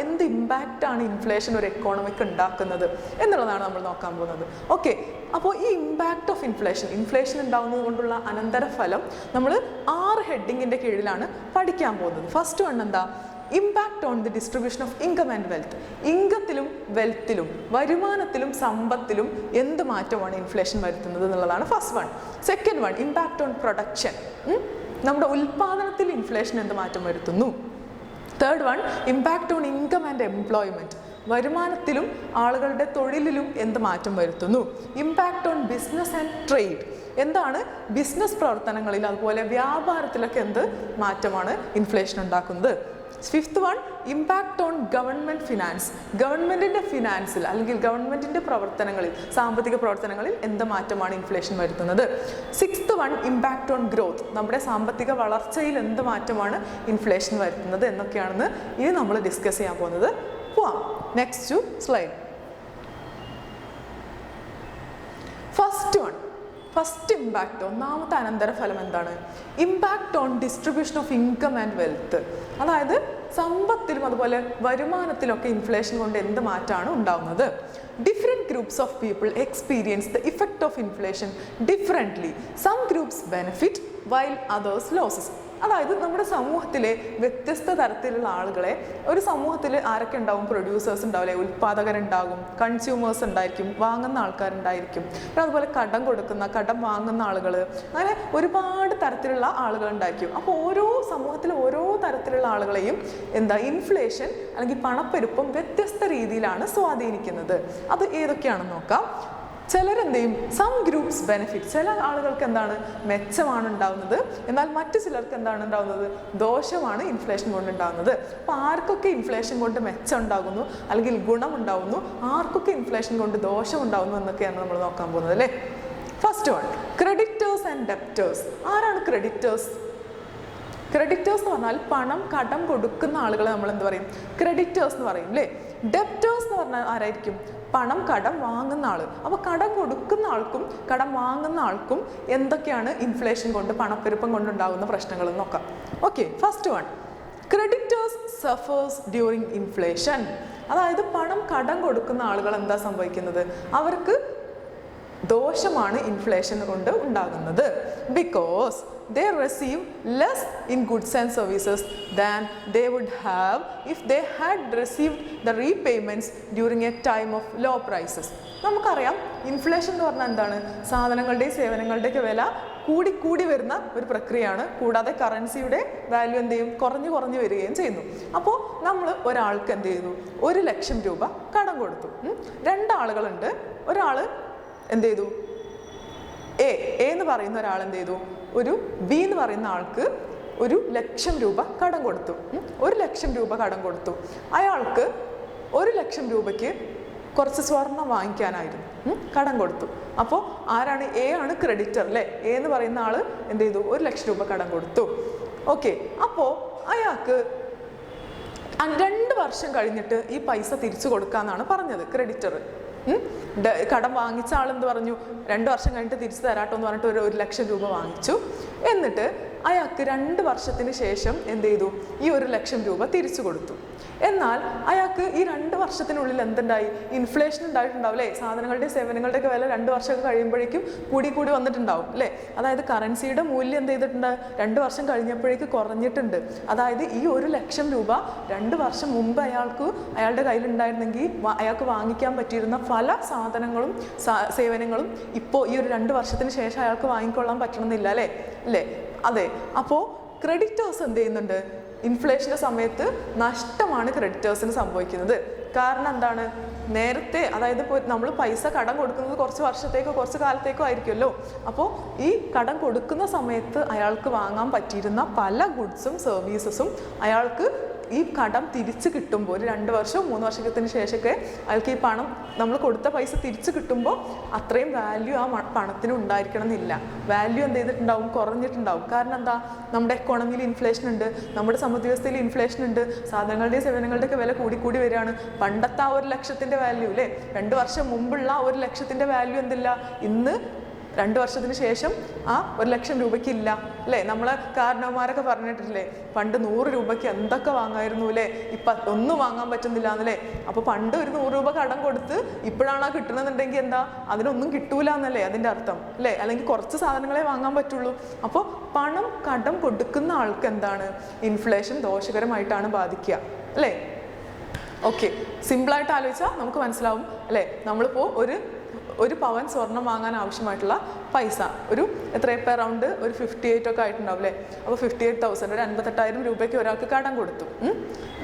എന്ത് ഇമ്പാക്റ്റാണ് ഇൻഫ്ലേഷൻ ഒരു എക്കോണമിക്ക് ഉണ്ടാക്കുന്നത് എന്നുള്ളതാണ് നമ്മൾ നോക്കാൻ പോകുന്നത്. ഓക്കെ, അപ്പോൾ ഈ ഇമ്പാക്റ്റ് ഓഫ് ഇൻഫ്ലേഷൻ ഉണ്ടാകുന്നത് കൊണ്ടുള്ള അനന്തരഫലം നമ്മൾ 6 ഹെഡിങ്ങിൻ്റെ കീഴിലാണ് പഠിക്കാൻ പോകുന്നത്. ഫസ്റ്റ് വൺ എന്താ? Impact on the distribution of income and wealth. ഇൻകത്തിലും വെൽത്തിലും വരുമാനത്തിലും സമ്പത്തിലും എന്ത് മാറ്റമാണ് ഇൻഫ്ലേഷൻ വരുത്തുന്നത് എന്നുള്ളതാണ് first one. Second one, impact on production. നമ്മുടെ ഉൽപ്പാദനത്തിൽ ഇൻഫ്ലേഷൻ എന്ത് മാറ്റം വരുത്തുന്നു? Third one, impact on income and employment. വരുമാനത്തിലും ആളുകളുടെ തൊഴിലിലും എന്ത് മാറ്റം വരുത്തുന്നു? Impact on business and trade. എന്താണ് ബിസിനസ് പ്രവർത്തനങ്ങളിൽ അതുപോലെ വ്യാപാരത്തിലൊക്കെ എന്ത് മാറ്റമാണ് ഇൻഫ്ലേഷൻ ഉണ്ടാക്കുന്നത്? Fifth one, impact on government finance. ഗവൺമെൻറ്റിൻ്റെ ഫിനാൻസിൽ അല്ലെങ്കിൽ ഗവൺമെൻറ്റിൻ്റെ പ്രവർത്തനങ്ങളിൽ, സാമ്പത്തിക പ്രവർത്തനങ്ങളിൽ എന്ത് മാറ്റമാണ് ഇൻഫ്ലേഷൻ വരുത്തുന്നത്? Sixth one, impact on growth. നമ്മുടെ സാമ്പത്തിക വളർച്ചയിൽ എന്ത് മാറ്റമാണ് ഇൻഫ്ലേഷൻ വരുത്തുന്നത് എന്നൊക്കെയാണെന്ന് ഇനി നമ്മൾ ഡിസ്കസ് ചെയ്യാൻ പോകുന്നത്. പോവാം നെക്സ്റ്റ് സ്ലൈഡ്. ഫസ്റ്റ് ഇമ്പാക്റ്റ്, ഒന്നാമത്തെ അനന്തരഫലം എന്താണ്? Impact on distribution of income and wealth. അതായത് സമ്പത്തിലും അതുപോലെ വരുമാനത്തിലൊക്കെ ഇൻഫ്ലേഷൻ കൊണ്ട് എന്ത് മാറ്റമാണ് ഉണ്ടാകുന്നത്? Different groups of people experience the effect of inflation differently. Some groups benefit while others losses. അതായത് നമ്മുടെ സമൂഹത്തിലെ വ്യത്യസ്ത തരത്തിലുള്ള ആളുകളെ, ഒരു സമൂഹത്തിൽ ആരൊക്കെ ഉണ്ടാവും? പ്രൊഡ്യൂസേഴ്സ് ഉണ്ടാവില്ലേ, ഉൽപ്പാദകരുണ്ടാകും, കൺസ്യൂമേഴ്സ് ഉണ്ടായിരിക്കും, വാങ്ങുന്ന ആൾക്കാരുണ്ടായിരിക്കും, പിന്നെ അതുപോലെ കടം വാങ്ങുന്ന ആളുകൾ, അങ്ങനെ ഒരുപാട് തരത്തിലുള്ള ആളുകൾ ഉണ്ടായിരിക്കും. അപ്പോൾ ഓരോ സമൂഹത്തിലെ ഓരോ തരത്തിലുള്ള ആളുകളെയും ഇൻഫ്ലേഷൻ അല്ലെങ്കിൽ പണപ്പെരുപ്പം വ്യത്യസ്ത രീതിയിലാണ് സ്വാധീനിക്കുന്നത്. അത് ഏതൊക്കെയാണെന്ന് നോക്കാം. ചിലരെന്ത് ചെയ്യും? Some groups benefit. ചില ആളുകൾക്ക് എന്താണ്? മെച്ചമാണ് ഉണ്ടാകുന്നത്. എന്നാൽ മറ്റു ചിലർക്ക് എന്താണ് ഉണ്ടാകുന്നത്? ദോഷമാണ് ഇൻഫ്ലേഷൻ കൊണ്ട് ഉണ്ടാകുന്നത്. അപ്പോൾ ആർക്കൊക്കെ ഇൻഫ്ലേഷൻ കൊണ്ട് മെച്ചം ഉണ്ടാകുന്നു അല്ലെങ്കിൽ ഗുണം ഉണ്ടാകുന്നു, ആർക്കൊക്കെ ഇൻഫ്ലേഷൻ കൊണ്ട് ദോഷം ഉണ്ടാകുന്നു എന്നൊക്കെയാണ് നമ്മൾ നോക്കാൻ പോകുന്നത് അല്ലേ. First one, creditors and debtors. ആരാണ് ക്രെഡിറ്റേഴ്സ്? ക്രെഡിറ്റേഴ്സ് എന്ന് പറഞ്ഞാൽ പണം കടം കൊടുക്കുന്ന ആളുകളെ നമ്മൾ എന്ത് പറയും? ക്രെഡിറ്റേഴ്സ് എന്ന് പറയും അല്ലേ. ഡെപ്റ്റേഴ്സ് എന്ന് പറഞ്ഞാൽ ആരായിരിക്കും? കടം വാങ്ങുന്ന ആൾ. അപ്പോൾ കടം കൊടുക്കുന്ന ആൾക്കും കടം വാങ്ങുന്ന ആൾക്കും എന്തൊക്കെയാണ് ഇൻഫ്ലേഷൻ കൊണ്ട്, പണപ്പെരുപ്പം കൊണ്ടുണ്ടാകുന്ന പ്രശ്നങ്ങൾ നോക്കാം. Okay, first one, creditors സഫേഴ്സ് during inflation. അതായത് കടം കൊടുക്കുന്ന ആളുകൾ എന്താ സംഭവിക്കുന്നത്? അവർക്ക് ദോഷമാണ് ഇൻഫ്ലേഷൻ കൊണ്ട് ഉണ്ടാകുന്നത്. Because they receive less in goods and services than they would have if they had received the repayments during a time of low prices. നമുക്കറിയാം ഇൻഫ്ലേഷൻ എന്ന് പറഞ്ഞാൽ എന്താണ്? സാധനങ്ങളുടെയും സേവനങ്ങളുടെയൊക്കെ വില കൂടി വരുന്ന ഒരു പ്രക്രിയയാണ്. കൂടാതെ കറൻസിയുടെ വാല്യൂ എന്ത് ചെയ്യും? കുറഞ്ഞു വരികയും ചെയ്യുന്നു. അപ്പോൾ നമ്മൾ ഒരാൾക്ക് എന്ത് ചെയ്തു? 1,00,000 രൂപ കടം കൊടുത്തു. 2 ആളുകളുണ്ട്. ഒരാൾ എന്ത് ചെയ്തു? എ എന്ന് പറയുന്ന ഒരാൾ എന്ത് ചെയ്തു? ഒരു ബി എന്ന് പറയുന്ന ആൾക്ക് 1,00,000 രൂപ കടം കൊടുത്തു. 1,00,000 രൂപ കടം കൊടുത്തു. അയാൾക്ക് 1,00,000 രൂപയ്ക്ക് കുറച്ച് സ്വർണം വാങ്ങിക്കാനായിരുന്നു കടം കൊടുത്തു. അപ്പോൾ ആരാണ്? എ ആണ് ക്രെഡിറ്റർ അല്ലേ. എ എന്ന് പറയുന്ന ആൾ എന്ത് ചെയ്തു? 1,00,000 രൂപ കടം കൊടുത്തു. ഓക്കെ, അപ്പോൾ അയാൾക്ക് 2 വർഷം കഴിഞ്ഞിട്ട് ഈ പൈസ തിരിച്ചു കൊടുക്കാന്നാണ് പറഞ്ഞത് ക്രെഡിറ്റർ. കടം വാങ്ങിച്ച ആളെന്ത് പറഞ്ഞു, 2 വർഷം കഴിഞ്ഞിട്ട് തിരിച്ചു തരാട്ടോ എന്ന് പറഞ്ഞിട്ട് 1,00,000 രൂപ വാങ്ങിച്ചു. എന്നിട്ട് അയാൾക്ക് 2 വർഷത്തിന് ശേഷം എന്ത് ചെയ്തു, ഈ 1,00,000 രൂപ തിരിച്ചു കൊടുത്തു. എന്നാൽ അയാൾക്ക് ഈ 2 വർഷത്തിനുള്ളിൽ എന്തുണ്ടായി, ഇൻഫ്ലേഷൻ ഉണ്ടായിട്ടുണ്ടാവും അല്ലേ. സാധനങ്ങളുടെയും സേവനങ്ങളുടെയൊക്കെ വില 2 വർഷമൊക്കെ കഴിയുമ്പോഴേക്കും കൂടി വന്നിട്ടുണ്ടാവും അല്ലേ. അതായത് കറൻസിയുടെ മൂല്യം എന്ത് ചെയ്തിട്ടുണ്ട്, 2 വർഷം കഴിഞ്ഞപ്പോഴേക്ക് കുറഞ്ഞിട്ടുണ്ട്. അതായത് ഈ 1,00,000 രൂപ 2 വർഷം മുമ്പ് അയാളുടെ കയ്യിലുണ്ടായിരുന്നെങ്കിൽ അയാൾക്ക് വാങ്ങിക്കാൻ പറ്റിയിരുന്ന പല സാധനങ്ങളും സേവനങ്ങളും ഇപ്പോൾ ഈ ഒരു 2 വർഷത്തിന് ശേഷം അയാൾക്ക് വാങ്ങിക്കൊള്ളാൻ പറ്റണമെന്നില്ല അല്ലേ. അതെ, അപ്പോൾ ക്രെഡിറ്റേഴ്സ് എന്ത് ചെയ്യുന്നുണ്ട്, ഇൻഫ്ലേഷൻ്റെ സമയത്ത് നഷ്ടമാണ് ക്രെഡിറ്റേഴ്സിന് സംഭവിക്കുന്നത്. കാരണം എന്താണ്, നേരത്തെ അതായത് ഇപ്പോൾ നമ്മൾ പൈസ കടം കൊടുക്കുന്നത് കുറച്ച് വർഷത്തേക്കോ കുറച്ച് കാലത്തേക്കോ ആയിരിക്കുമല്ലോ. അപ്പോൾ ഈ കടം കൊടുക്കുന്ന സമയത്ത് അയാൾക്ക് വാങ്ങാൻ പറ്റിയിരുന്ന പല ഗുഡ്സും സർവീസസും അയാൾക്ക് ഈ കടം തിരിച്ച് കിട്ടുമ്പോൾ ഒരു 2 വർഷമോ 3 വർഷത്തിന് ശേഷമൊക്കെ അയാൾക്ക് ഈ പണം നമ്മൾ കൊടുത്ത പൈസ തിരിച്ച് കിട്ടുമ്പോൾ അത്രയും വാല്യൂ ആ പണത്തിന് ഉണ്ടായിരിക്കണം എന്നില്ല. വാല്യൂ എന്ത് ചെയ്തിട്ടുണ്ടാവും, കുറഞ്ഞിട്ടുണ്ടാവും. കാരണം എന്താ, നമ്മുടെ എക്കോണമിയിൽ ഇൻഫ്ലേഷൻ ഉണ്ട്, നമ്മുടെ സമ്പദ് വ്യവസ്ഥയിൽ ഇൻഫ്ലേഷൻ ഉണ്ട്, സാധനങ്ങളുടെയും സേവനങ്ങളുടെയൊക്കെ വില കൂടി വരികയാണ്. പണ്ടത്തെ ആ 1,00,000 വാല്യൂ അല്ലേ, 2 വർഷം മുമ്പുള്ള 1,00,000 വാല്യൂ എന്തില്ല, ഇന്ന് 2 വർഷത്തിന് ശേഷം ആ 1,00,000 രൂപയ്ക്ക് ഇല്ല അല്ലേ. നമ്മളെ കാരണവന്മാരൊക്കെ പറഞ്ഞിട്ടില്ലേ, പണ്ട് 100 രൂപയ്ക്ക് എന്തൊക്കെ വാങ്ങായിരുന്നു അല്ലേ, ഇപ്പം ഒന്നും വാങ്ങാൻ പറ്റുന്നില്ല എന്നല്ലേ. അപ്പോൾ പണ്ട് ഒരു 100 രൂപ കടം കൊടുത്ത് ഇപ്പോഴാണ് ആ കിട്ടണമെന്നുണ്ടെങ്കിൽ എന്താ, അതിനൊന്നും കിട്ടൂല എന്നല്ലേ അതിൻ്റെ അർത്ഥം അല്ലേ. അല്ലെങ്കിൽ കുറച്ച് സാധനങ്ങളെ വാങ്ങാൻ പറ്റുള്ളൂ. അപ്പോൾ കടം കൊടുക്കുന്ന ആൾക്ക് എന്താണ്, ഇൻഫ്ലേഷൻ ദോഷകരമായിട്ടാണ് ബാധിക്കുക അല്ലേ. ഓക്കെ, സിമ്പിളായിട്ട് ആലോചിച്ചാൽ നമുക്ക് മനസ്സിലാവും അല്ലേ. നമ്മളിപ്പോൾ ഒരു പവൻ സ്വർണം വാങ്ങാൻ ആവശ്യമായിട്ടുള്ള പൈസ എത്ര ഇപ്പം അറൗണ്ട് ഒരു 58 ഒക്കെ ആയിട്ടുണ്ടാവും അല്ലേ. അപ്പോൾ 58,000 ഒരു 58,000 രൂപയ്ക്ക് ഒരാൾക്ക് കടം കൊടുത്തു.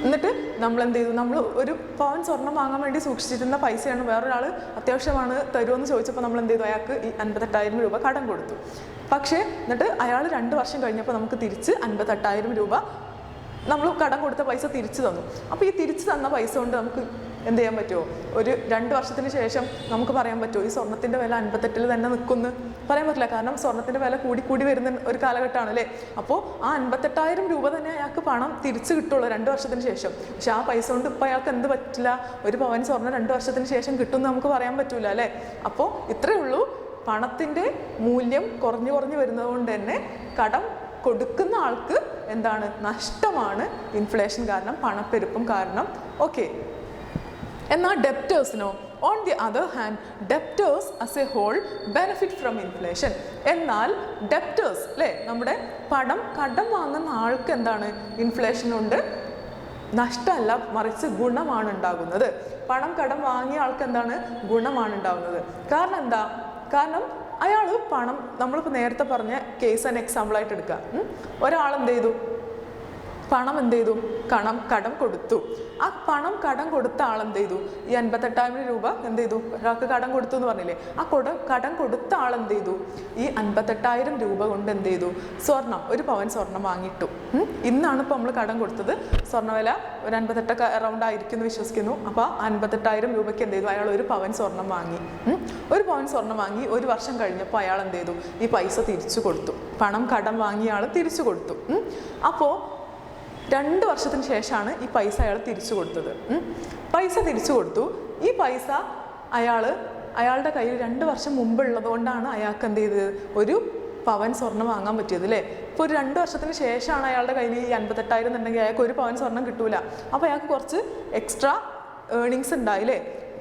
എന്നിട്ട് നമ്മൾ എന്ത് ചെയ്തു, നമ്മൾ ഒരു പവൻ സ്വർണം വാങ്ങാൻ വേണ്ടി സൂക്ഷിച്ചിരുന്ന പൈസയാണ് വേറൊരാൾ അത്യാവശ്യമാണ് തരുമെന്ന് ചോദിച്ചപ്പോൾ നമ്മൾ എന്ത് ചെയ്തു, അയാൾക്ക് ഈ 58,000 രൂപ കടം കൊടുത്തു. പക്ഷേ എന്നിട്ട് അയാൾ 2 വർഷം കഴിഞ്ഞപ്പോൾ നമുക്ക് തിരിച്ച് 58,000 രൂപ നമ്മൾ കടം കൊടുത്ത പൈസ തിരിച്ചു തന്നു. അപ്പോൾ ഈ തിരിച്ചു തന്ന പൈസ കൊണ്ട് നമുക്ക് എന്ത് ചെയ്യാൻ പറ്റുമോ, ഒരു 2 വർഷത്തിന് ശേഷം നമുക്ക് പറയാൻ പറ്റുമോ ഈ സ്വർണത്തിൻ്റെ വില 58 തന്നെ നിൽക്കുമെന്ന് പറയാൻ പറ്റില്ല. കാരണം സ്വർണത്തിൻ്റെ വില കൂടി വരുന്ന ഒരു കാലഘട്ടമാണ് അല്ലേ. അപ്പോൾ ആ 58,000 രൂപ തന്നെ അയാൾക്ക് പണം തിരിച്ചു കിട്ടുള്ളൂ 2 വർഷത്തിന് ശേഷം. പക്ഷെ ആ പൈസ കൊണ്ട് ഇപ്പോൾ അയാൾക്ക് എന്ത് പറ്റില്ല, ഒരു പവൻ സ്വർണ്ണം 2 വർഷത്തിന് ശേഷം കിട്ടുമെന്ന് നമുക്ക് പറയാൻ പറ്റൂല അല്ലേ. അപ്പോൾ ഇത്രയേ ഉള്ളൂ, പണത്തിൻ്റെ മൂല്യം കുറഞ്ഞു വരുന്നത് കൊണ്ട് തന്നെ കടം കൊടുക്കുന്ന ആൾക്ക് എന്താണ്, നഷ്ടമാണ് ഇൻഫ്ലേഷൻ കാരണം, പണപ്പെരുപ്പം കാരണം. ഓക്കെ, എന്നാൽ ഡെപ്റ്റേഴ്സിനോ, on the other hand debtors as a whole benefit from inflation. എന്നാൽ ഡെപ്റ്റേഴ്സ് അല്ലേ, നമ്മുടെ കടം വാങ്ങുന്ന ആൾക്ക് എന്താണ്, ഇൻഫ്ലേഷൻ കൊണ്ട് നഷ്ടമല്ല മറിച്ച് ഗുണമാണ് ഉണ്ടാകുന്നത്. കടം വാങ്ങിയ ആൾക്ക് എന്താണ്, ഗുണമാണ് ഉണ്ടാകുന്നത്. കാരണം എന്താ, കാരണം അയാൾ നമ്മളിപ്പോൾ നേരത്തെ പറഞ്ഞ കേസ് ആൻഡ് എക്സാമ്പിളായിട്ട് എടുക്കുക. ഒരാൾ എന്ത് ചെയ്തു, കടം കൊടുത്തു. ആ കടം കൊടുത്ത ആൾ എന്ത് ചെയ്തു, ഈ 58,000 രൂപ എന്ത് ചെയ്തു, ഒരാൾക്ക് കടം കൊടുത്തു എന്ന് പറഞ്ഞില്ലേ. ആ കടം കൊടുത്ത ആൾ എന്ത് ചെയ്തു, ഈ 58,000 രൂപ കൊണ്ട് എന്ത് ചെയ്തു, ഒരു പവൻ സ്വർണം വാങ്ങിയിട്ടു. ഇന്നാണ് ഇപ്പോൾ നമ്മൾ കടം കൊടുത്തത്, സ്വർണ്ണവില ഒരു 58 അറൗണ്ട് ആയിരിക്കും എന്ന് വിശ്വസിക്കുന്നു. അപ്പോൾ 58,000 രൂപയ്ക്ക് എന്ത് ചെയ്തു, അയാൾ ഒരു പവൻ സ്വർണം വാങ്ങി. ഒരു പവൻ സ്വർണം വാങ്ങി 1 വർഷം കഴിഞ്ഞപ്പോൾ അയാൾ എന്ത് ചെയ്തു, ഈ പൈസ തിരിച്ചു കൊടുത്തു. കടം വാങ്ങിയ ആൾ തിരിച്ചു കൊടുത്തു. അപ്പോൾ 2 വർഷത്തിന് ശേഷമാണ് ഈ പൈസ അയാൾ തിരിച്ചു കൊടുത്തത്. പൈസ തിരിച്ചു കൊടുത്തു. ഈ പൈസ അയാളുടെ കയ്യിൽ 2 വർഷം മുമ്പുള്ളത് കൊണ്ടാണ് അയാൾക്ക് എന്ത് ചെയ്തത്, ഒരു പവൻ സ്വർണം വാങ്ങാൻ പറ്റിയത് അല്ലേ. ഇപ്പോൾ ഒരു 2 വർഷത്തിന് ശേഷമാണ് അയാളുടെ കയ്യിൽ ഈ 58,000 എന്നുണ്ടെങ്കിൽ അയാൾക്ക് ഒരു പവൻ സ്വർണം കിട്ടൂല. അപ്പോൾ അയാൾക്ക് കുറച്ച് എക്സ്ട്രാ ഏർണിങ്സ് ഉണ്ടായില്ലേ.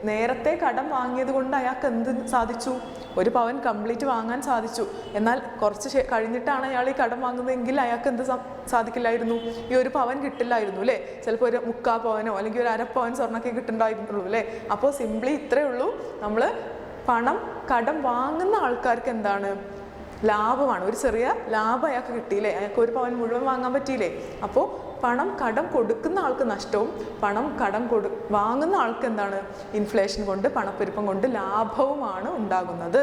നേരത്തെ കടം വാങ്ങിയത് കൊണ്ട് അയാൾക്ക് എന്ത് സാധിച്ചു, ഒരു പവൻ കംപ്ലീറ്റ് വാങ്ങാൻ സാധിച്ചു. എന്നാൽ കുറച്ച് കഴിഞ്ഞിട്ടാണ് അയാൾ ഈ കടം വാങ്ങുന്നതെങ്കിൽ അയാൾക്ക് എന്ത് സാധിക്കില്ലായിരുന്നു, ഈ ഒരു പവൻ കിട്ടില്ലായിരുന്നു അല്ലേ. ചിലപ്പോൾ ഒരു 3/4 പവനോ അല്ലെങ്കിൽ ഒരു 1/2 പവൻ സ്വർണ്ണമൊക്കെ കിട്ടുന്നുണ്ടായിരുന്നുള്ളൂ അല്ലേ. അപ്പോൾ സിംപ്ലി ഇത്രയേ ഉള്ളൂ, നമ്മൾ കടം വാങ്ങുന്ന ആൾക്കാർക്ക് എന്താണ്, ലാഭമാണ്, ഒരു ചെറിയ ലാഭം അയാൾക്ക് കിട്ടിയില്ലേ. അയാൾക്ക് ഒരു പവൻ മുഴുവൻ വാങ്ങാൻ പറ്റിയില്ലേ. അപ്പോൾ കടം കൊടുക്കുന്ന ആൾക്ക് നഷ്ടവും വാങ്ങുന്ന ആൾക്ക് എന്താണ്, ഇൻഫ്ലേഷൻ കൊണ്ട്, പണപ്പെരുപ്പം കൊണ്ട് ലാഭവുമാണ് ഉണ്ടാകുന്നത്.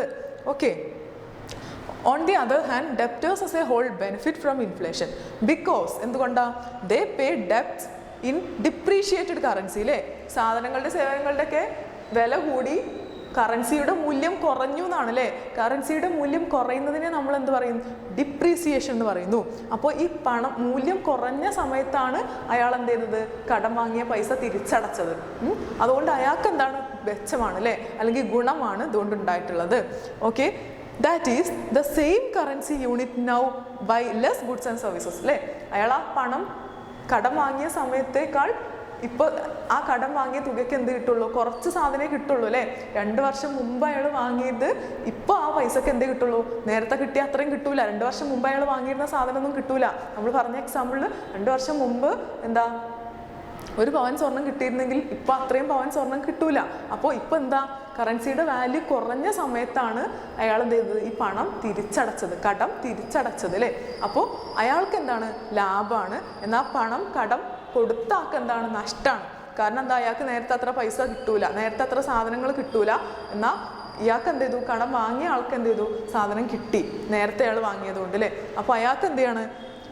Okay, on the other hand debtors as a whole benefit from inflation because എന്തുകൊണ്ടാണ്, they pay debts in depreciated currency അല്ലേ. സാധനങ്ങളുടെ സേവനങ്ങളുടെയൊക്കെ വില കൂടി കറൻസിയുടെ മൂല്യം കുറഞ്ഞു എന്നാണ് അല്ലേ. കറൻസിയുടെ മൂല്യം കുറയുന്നതിനെ നമ്മൾ എന്ത് പറയും? ഡിപ്രീസിയേഷൻ എന്ന് പറയുന്നു. അപ്പോൾ ഈ പണം മൂല്യം കുറഞ്ഞ സമയത്താണ് അയാൾ എന്ത് ചെയ്തത്? കടം വാങ്ങിയ പൈസ തിരിച്ചടച്ചത്. അതുകൊണ്ട് അയാൾക്ക് എന്താണ്? മെച്ചമാണ് അല്ലേ, അല്ലെങ്കിൽ ഗുണമാണ് ഇതുകൊണ്ട് ഉണ്ടായിട്ടുള്ളത്. Okay, that is the same currency unit now buy less goods and services അല്ലേ. അയാൾ ആ പണം കടം വാങ്ങിയ സമയത്തേക്കാൾ ഇപ്പോൾ ആ കടം വാങ്ങിയ തുകയ്ക്ക് എന്ത് കിട്ടുള്ളൂ? കുറച്ച് സാധനമേ കിട്ടുള്ളൂ അല്ലേ. 2 വർഷം മുമ്പ് അയാൾ വാങ്ങിയത് ഇപ്പോൾ ആ പൈസക്ക് എന്തേ കിട്ടുള്ളൂ? നേരത്തെ കിട്ടിയ അത്രയും കിട്ടൂല. 2 വർഷം മുമ്പ് അയാൾ വാങ്ങിയിരുന്ന സാധനമൊന്നും കിട്ടൂല. നമ്മൾ പറഞ്ഞ എക്സാമ്പിളിൽ 2 വർഷം മുമ്പ് എന്താ 1 പവൻ സ്വർണം കിട്ടിയിരുന്നെങ്കിൽ ഇപ്പം അത്രയും പവൻ സ്വർണം കിട്ടൂല. അപ്പോൾ ഇപ്പം എന്താ? കറൻസിയുടെ വാല്യൂ കുറഞ്ഞ സമയത്താണ് അയാൾ എന്ത് ചെയ്തത്? ഈ പണം തിരിച്ചടച്ചത്, കടം തിരിച്ചടച്ചത് അല്ലേ. അപ്പോൾ അയാൾക്ക് എന്താണ്? ലാഭമാണ്. എന്നാൽ പണം കടം കൊടുത്ത ആൾക്ക് എന്താണ്? നഷ്ടമാണ്. കാരണം എന്താ? അയാൾക്ക് നേരത്തെ അത്ര പൈസ കിട്ടൂല, നേരത്തെ അത്ര സാധനങ്ങൾ കിട്ടൂല. എന്നാൽ ഇയാൾക്ക് എന്ത് ചെയ്തു? കടം വാങ്ങിയ ആൾക്ക് എന്ത് ചെയ്തു? സാധനം കിട്ടി, നേരത്തെ അയാൾ വാങ്ങിയത് കൊണ്ട് അല്ലേ. അപ്പോൾ അയാൾക്ക് എന്ത് ചെയ്യാണ്?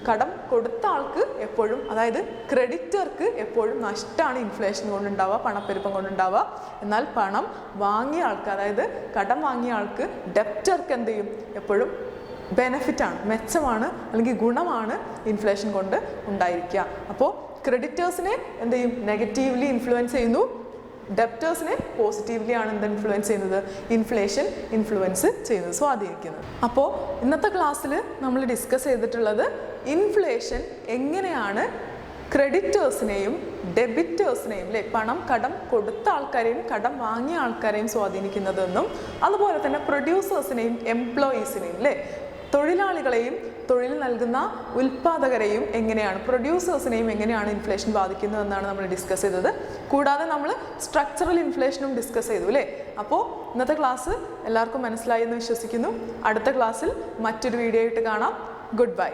കടം കൊടുത്ത ആൾക്ക് എപ്പോഴും, അതായത് ക്രെഡിറ്റർക്ക് എപ്പോഴും നഷ്ടമാണ് ഇൻഫ്ലേഷൻ കൊണ്ടുണ്ടാവുക, പണപ്പെരുപ്പം കൊണ്ടുണ്ടാവുക. എന്നാൽ പണം വാങ്ങിയ ആൾക്ക്, അതായത് കടം വാങ്ങിയ ആൾക്ക്, ഡെപ്റ്റർക്ക് എന്ത് ചെയ്യും? എപ്പോഴും ബെനഫിറ്റാണ്, മെച്ചമാണ്, അല്ലെങ്കിൽ ഗുണമാണ് ഇൻഫ്ലേഷൻ കൊണ്ട് ഉണ്ടായിരിക്കുക. അപ്പോൾ ക്രെഡിറ്റേഴ്സിനെ എന്ത് ചെയ്യും? നെഗറ്റീവ്ലി ഇൻഫ്ലുവൻസ് ചെയ്യുന്നു. ഡെപ്റ്റേഴ്സിനെ പോസിറ്റീവ്ലി ആണ് എന്ത് ഇൻഫ്ലുവൻസ് ചെയ്യുന്നത്? ഇൻഫ്ലേഷൻ ഇൻഫ്ലുവൻസ് ചെയ്യുന്നത്, സ്വാധീനിക്കുന്നത്. അപ്പോൾ ഇന്നത്തെ ക്ലാസ്സിൽ നമ്മൾ ഡിസ്കസ് ചെയ്തിട്ടുള്ളത് ഇൻഫ്ലേഷൻ എങ്ങനെയാണ് ക്രെഡിറ്റേഴ്സിനെയും ഡെബിറ്റേഴ്സിനെയും അല്ലേ, പണം കടം കൊടുത്ത ആൾക്കാരെയും കടം വാങ്ങിയ ആൾക്കാരെയും സ്വാധീനിക്കുന്നതെന്നും, അതുപോലെ തന്നെ പ്രൊഡ്യൂസേഴ്സിനെയും എംപ്ലോയീസിനെയും അല്ലേ, തൊഴിലാളികളെയും തൊഴിൽ നൽകുന്ന ഉൽപ്പാദകരെയും എങ്ങനെയാണ്, പ്രൊഡ്യൂസേഴ്സിനെയും എങ്ങനെയാണ് ഇൻഫ്ലേഷൻ ബാധിക്കുന്നതെന്നാണ് നമ്മൾ ഡിസ്കസ് ചെയ്തത്. കൂടാതെ നമ്മൾ സ്ട്രക്ചറൽ ഇൻഫ്ലേഷനും ഡിസ്കസ് ചെയ്തു അല്ലേ. അപ്പോൾ ഇന്നത്തെ ക്ലാസ് എല്ലാവർക്കും മനസ്സിലായി എന്ന് വിശ്വസിക്കുന്നു. അടുത്ത ക്ലാസ്സിൽ മറ്റൊരു വീഡിയോ ആയിട്ട് കാണാം. Good bye.